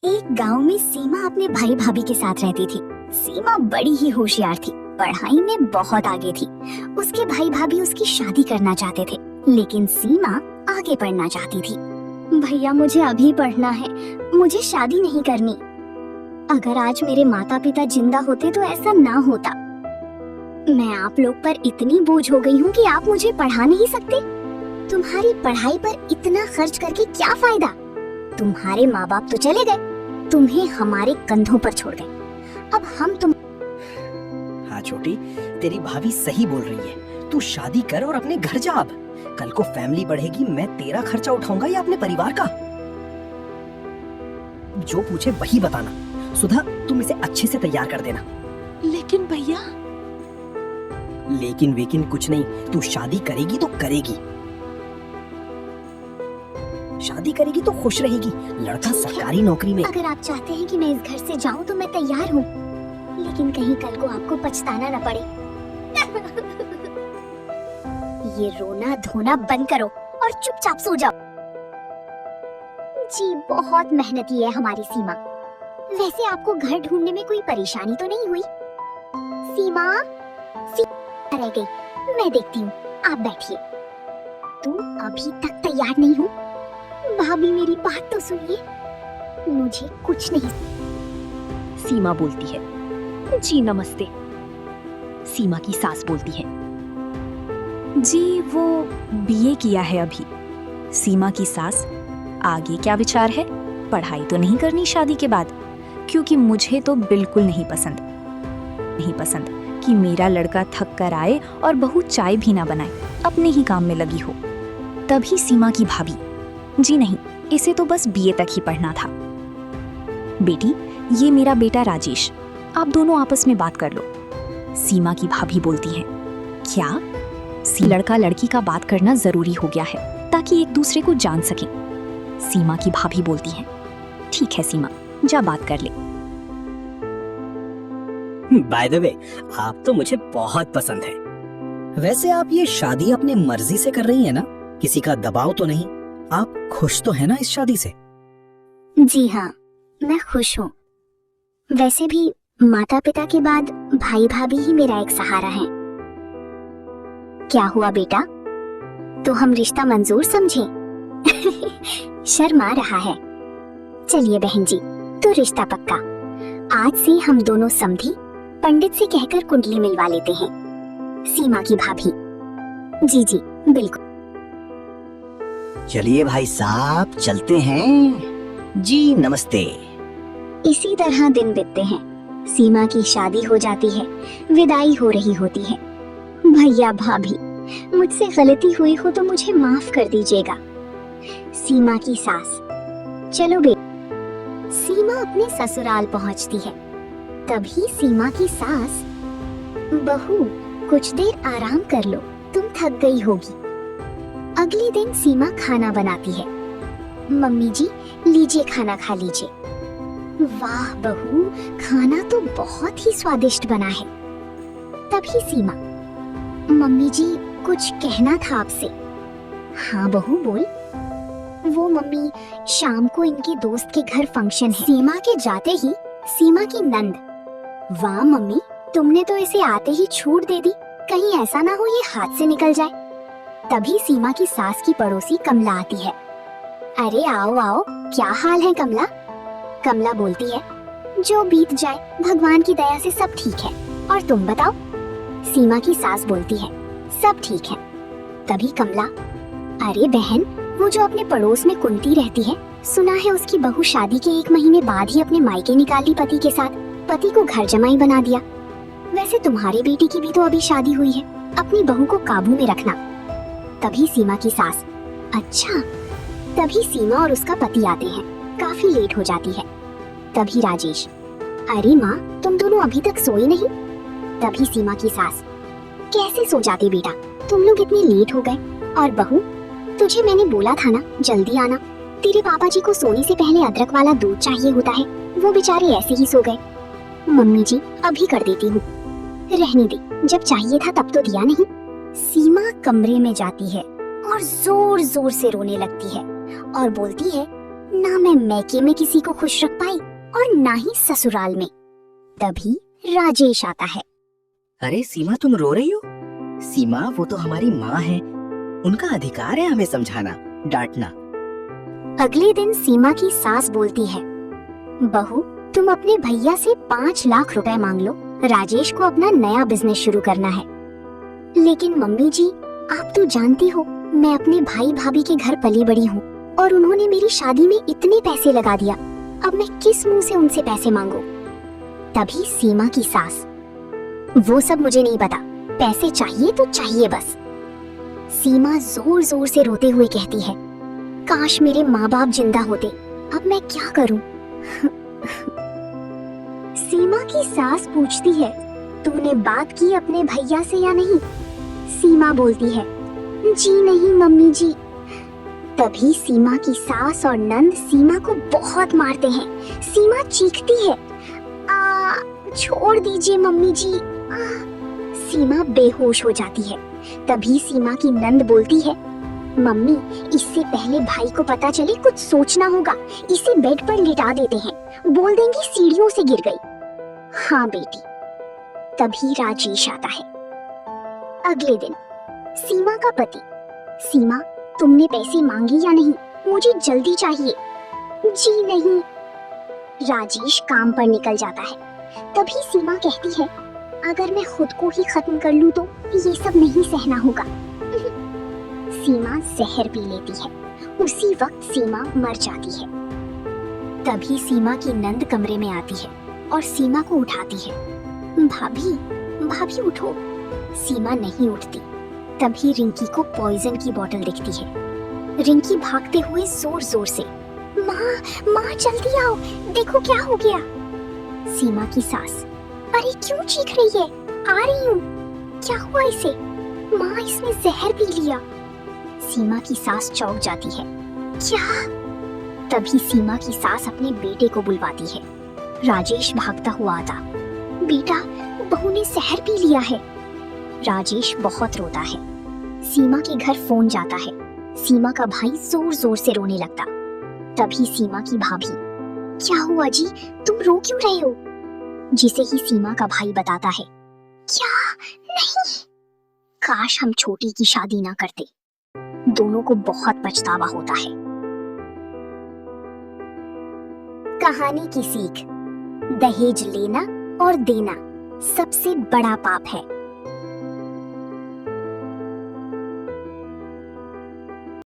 एक गांव में सीमा अपने भाई भाभी के साथ रहती थी। सीमा बड़ी ही होशियार थी, पढ़ाई में बहुत आगे थी। उसके भाई भाभी उसकी शादी करना चाहते थे, लेकिन सीमा आगे पढ़ना चाहती थी। भैया मुझे अभी पढ़ना है, मुझे शादी नहीं करनी। अगर आज मेरे माता पिता जिंदा होते तो ऐसा ना होता। मैं आप लोग पर इतनी बोझ हो गई हूँ कि आप मुझे पढ़ा नहीं सकते। तुम्हारी पढ़ाई पर इतना खर्च करके क्या फायदा? तुम्हारे माँ बाप तो चले गए, तुम्हें हमारे कंधों पर छोड़ गए। अब हम तुम। हाँ छोटी, तेरी भाभी सही बोल रही है। तू शादी कर और अपने घर जा। अब कल को फैमिली बढ़ेगी, मैं तेरा खर्चा उठाऊंगा या अपने परिवार का? जो पूछे वही बताना। सुधा, तुम इसे अच्छे से तैयार कर देना। लेकिन भैया। लेकिन वेकिन कुछ नहीं, तू शादी करेगी तो करेगी। शादी करेगी तो खुश रहेगी। लड़का सरकारी नौकरी में। अगर आप चाहते हैं कि मैं इस घर से जाऊं तो मैं तैयार हूँ, लेकिन कहीं कल को आपको पछताना न पड़े। ये रोना धोना बंद करो और चुपचाप सो जाओ। जी बहुत मेहनती है हमारी सीमा। वैसे आपको घर ढूंढने में कोई परेशानी तो नहीं हुई? सीमा रह गई, मैं देखती हूँ, आप बैठिए। तुम अभी तक तैयार नहीं हो? भाभी मेरी बात तो सुनिए, मुझे कुछ नहीं। सीमा बोलती है। जी नमस्ते। सीमा की सास बोलती है। जी वो बीए किया है अभी। सीमा की सास, आगे क्या विचार है? पढ़ाई तो नहीं करनी शादी के बाद? क्योंकि मुझे तो बिल्कुल नहीं पसंद कि मेरा लड़का थक कर आए और बहू चाय भी ना बनाए, अपने ही काम में लगी हो। तभी सीमा की भाभी, जी नहीं, इसे तो बस बीए तक ही पढ़ना था। बेटी, ये मेरा बेटा राजेश, आप दोनों आपस में बात कर लो। सीमा की भाभी बोलती है। क्या? लड़का लड़की का बात करना जरूरी हो गया है ताकि एक दूसरे को जान सकें। सीमा की भाभी बोलती है। ठीक है सीमा, जा बात कर ले। बाय द वे, आप तो मुझे बहुत पसंद है। वैसे आप ये शादी अपनी मर्जी से कर रही है ना? किसी का दबाव तो नहीं? आप खुश तो है ना इस शादी से? जी हाँ, मैं खुश हूँ। वैसे भी माता पिता के बाद भाई भाभी ही मेरा एक सहारा है। क्या हुआ बेटा, तो हम रिश्ता मंजूर समझे? शर्मा रहा है। चलिए बहन जी, तो रिश्ता पक्का। आज से हम दोनों समधी पंडित से कहकर कुंडली मिलवा लेते हैं। सीमा की भाभी। जी जी बिल्कुल। चलिए भाई साहब, चलते हैं। जी नमस्ते। इसी तरह दिन बीतते हैं। सीमा की शादी हो जाती है, विदाई हो रही होती है। भैया भाभी, मुझसे गलती हुई हो तो मुझे माफ कर दीजिएगा। सीमा की सास, चलो बे। सीमा अपने ससुराल पहुंचती है। तभी सीमा की सास, बहू कुछ देर आराम कर लो, तुम थक गई होगी। अगले दिन सीमा खाना बनाती है। मम्मी जी लीजिए, खाना खा लीजिए। वाह बहू, खाना तो बहुत ही स्वादिष्ट बना है। तभी सीमा, मम्मी जी कुछ कहना था आपसे। हाँ बहू बोल। वो मम्मी, शाम को इनके दोस्त के घर फंक्शन है। सीमा के जाते ही सीमा की नंद, वाह मम्मी, तुमने तो इसे आते ही छूट दे दी, कहीं ऐसा ना हो ये हाथ से निकल जाए। तभी सीमा की सास की पड़ोसी कमला आती है। अरे आओ आओ, क्या हाल है कमला? कमला बोलती है, जो बीत जाए, भगवान की दया से सब ठीक है। और तुम बताओ? सीमा की सास बोलती है, सब ठीक है। तभी कमला, अरे बहन, वो जो अपने पड़ोस में कुंती रहती है, सुना है उसकी बहू शादी के 1 महीने बाद ही अपने मायके निकाल ली पति के साथ, पति को घर जमाई बना दिया। वैसे तुम्हारी बेटी की भी तो अभी शादी हुई है, अपनी बहू को काबू में रखना। तभी सीमा की सास, अच्छा। तभी सीमा और उसका पति आते हैं। काफी लेट हो जाती है। तभी राजेश, अरे माँ, तुम दोनों अभी तक सोए नहीं? तभी सीमा की सास, कैसे सो जाते बेटा, तुम लोग इतने लेट हो गए। और बहू, तुझे मैंने बोला था ना जल्दी आना। तेरे पापा जी को सोने से पहले अदरक वाला दूध चाहिए होता है, वो बेचारे ऐसे ही सो गए। मम्मी जी अभी कर देती हूँ। रहने दे, जब चाहिए था तब तो दिया नहीं। सीमा कमरे में जाती है और जोर जोर से रोने लगती है और बोलती है, ना मैं मैके में किसी को खुश रख पाई और ना ही ससुराल में। तभी राजेश आता है। अरे सीमा, तुम रो रही हो? सीमा, वो तो हमारी माँ है, उनका अधिकार है हमें समझाना, डांटना। अगले दिन सीमा की सास बोलती है, बहू तुम अपने भैया से 5 लाख रुपए मांग लो, राजेश को अपना नया बिजनेस शुरू करना है। लेकिन मम्मी जी, आप तो जानती हो मैं अपने भाई भाभी के घर पली बड़ी हूँ और उन्होंने मेरी शादी में इतने पैसे लगा दिया, अब मैं किस मुंह से उनसे पैसे मांगू? तभी सीमा की सास, वो सब मुझे नहीं पता, पैसे चाहिए तो चाहिए बस। सीमा जोर जोर से रोते हुए कहती है, काश मेरे माँ बाप जिंदा होते, अब मैं क्या करूं? सीमा की सास पूछती है, तूने बात की अपने भैया से या नहीं? सीमा बोलती है, जी नहीं मम्मी जी। तभी सीमा की सास और नंद सीमा को बहुत मारते हैं। सीमा चीखती है, छोड़ दीजिए मम्मी जी। सीमा बेहोश हो जाती है। तभी सीमा की नंद बोलती है, मम्मी इससे पहले भाई को पता चले कुछ सोचना होगा, इसे बेड पर लिटा देते हैं, बोल देंगे सीढ़ियों से गिर गई। हाँ बेटी। तभी राजेश आता है। अगले दिन सीमा का पति, सीमा तुमने पैसे मांगे या नहीं? मुझे जल्दी चाहिए। जी नहीं। राजेश काम पर निकल जाता है। तभी सीमा कहती है, अगर मैं खुद को ही खत्म कर लूं तो ये सब नहीं सहना होगा। सीमा जहर पी लेती है। उसी वक्त सीमा मर जाती है। तभी सीमा की नंद कमरे में आती है और सीमा को उठाती है। भाभी, भाभी उठो। सीमा नहीं उठती। तभी रिंकी को पॉइजन की बोतल दिखती है। रिंकी भागते हुए जोर जोर से, माँ, माँ जल्दी आओ, देखो क्या हो गया। सीमा की सास, अरे क्यों चीख रही है? आ रही हूँ। क्या हुआ इसे? माँ, इसने जहर पी लिया। सीमा की सास चौंक जाती है। क्या? तभी सीमा की सास अपने बेटे को बुलवाती है। राजेश भागता हुआ आता। बेटा, बहू ने जहर पी लिया है। राजेश बहुत रोता है। सीमा के घर फोन जाता है। सीमा का भाई जोर जोर से रोने लगता। तभी सीमा की भाभी, क्या हुआ जी, तुम रो क्यों रहे हो? जिसे ही सीमा का भाई बताता है, क्या? नहीं। काश हम छोटी की शादी ना करते। दोनों को बहुत पछतावा होता है। कहानी की सीख, दहेज लेना और देना सबसे बड़ा पाप है।